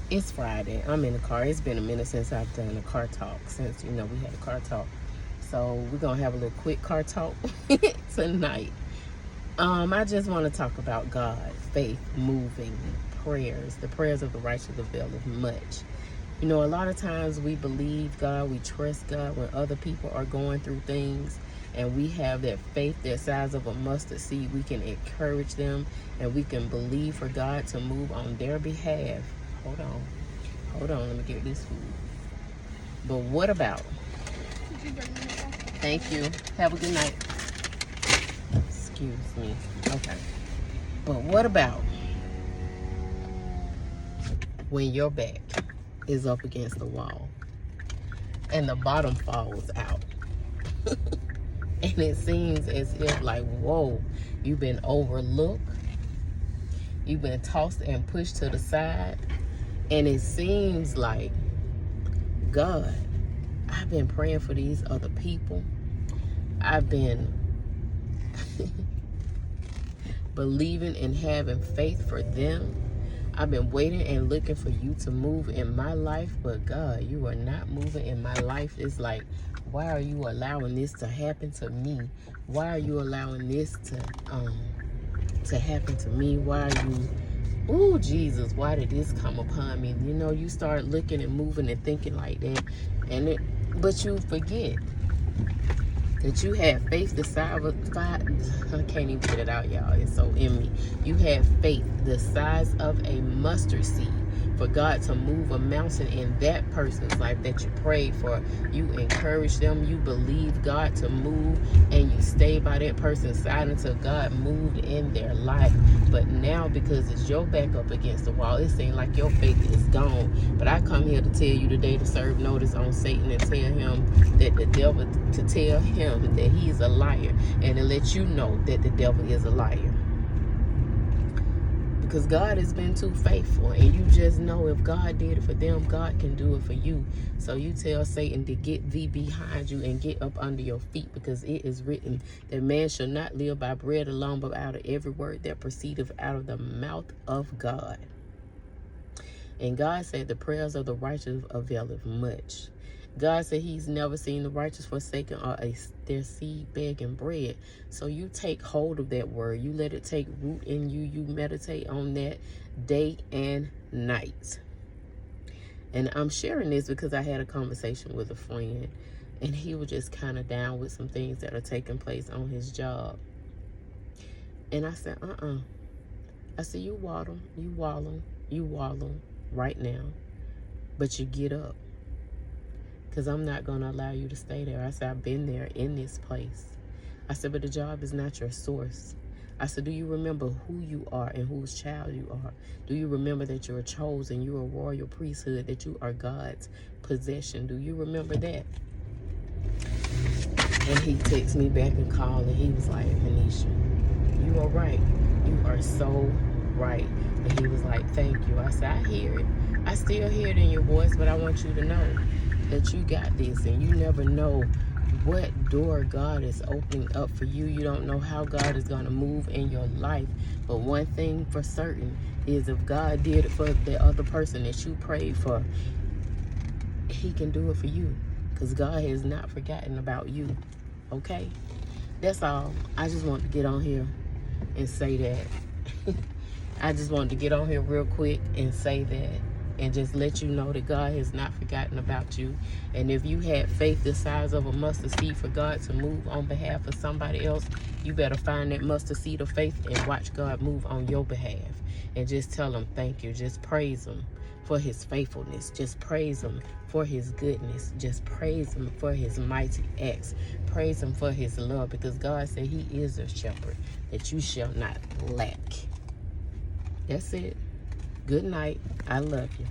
It's Friday. I'm in the car. It's been a minute since I've done a car talk, since, we had a car talk. So we're going to have a little quick car talk tonight. I just want to talk about God, faith, moving, prayers. The prayers of the righteous availeth much. A lot of times we believe God, we trust God when other people are going through things, and we have that faith that size of a mustard seed. We can encourage them, and we can believe for God to move on their behalf. Hold on, let me get this food. But what about? Thank you. Have a good night. Excuse me. Okay. But what about when your back is up against the wall and the bottom falls out? And it seems as if, like, whoa, you've been overlooked. You've been tossed and pushed to the side. And it seems like, God, I've been praying for these other people. I've been believing and having faith for them. I've been waiting and looking for you to move in my life, but God, you are not moving in my life. It's like, why are you allowing this to happen to me? Why are you allowing this to happen to me? Why are you, oh Jesus, why did this come upon me? You start looking and moving and thinking like that, but you forget that you have faith the size of, I can't even get it out, y'all. It's so in me. You have faith the size of a mustard seed for God to move a mountain in that person's life that you prayed for. You encourage them. You believe God to move, and you stay by that person's side until God moved in their life. But now, because it's your back up against the wall, it seems like your faith is gone. But I come here to tell you today to serve notice on Satan and tell him that the devil, to tell him that he is a liar, and to let you know that the devil is a liar. Because God has been too faithful, and you just know if God did it for them, God can do it for you. So you tell Satan to get thee behind you and get up under your feet, because it is written that man shall not live by bread alone, but out of every word that proceedeth out of the mouth of God. And God said the prayers of the righteous availeth much. God said he's never seen the righteous forsaken or their seed begging bread. So you take hold of that word. You let it take root in you. You meditate on that day and night. And I'm sharing this because I had a conversation with a friend, and he was just kind of down with some things that are taking place on his job. And I said, I said, you wallow right now, but you get up. Because I'm not going to allow you to stay there. I said, I've been there in this place. I said, but the job is not your source. I said, do you remember who you are and whose child you are? Do you remember that you're chosen, you're a royal priesthood, that you are God's possession? Do you remember that? And he texted me back and called, and he was like, Venetia, you are right. You are so right. And he was like, thank you. I said, I hear it. I still hear it in your voice, but I want you to know that you got this, and you never know what door God is opening up for you. You don't know how God is going to move in your life. But one thing for certain is, if God did it for the other person that you prayed for, he can do it for you, because God has not forgotten about you. Okay? That's all. I just wanted to get on here and say that. I just wanted to get on here real quick and say that, and just let you know that God has not forgotten about you. And if you had faith the size of a mustard seed for God to move on behalf of somebody else, you better find that mustard seed of faith and watch God move on your behalf. And just tell him thank you. Just praise him for his faithfulness. Just praise him for his goodness. Just praise him for his mighty acts. Praise him for his love, because God said he is a shepherd, that you shall not lack. That's it. Good night. I love you.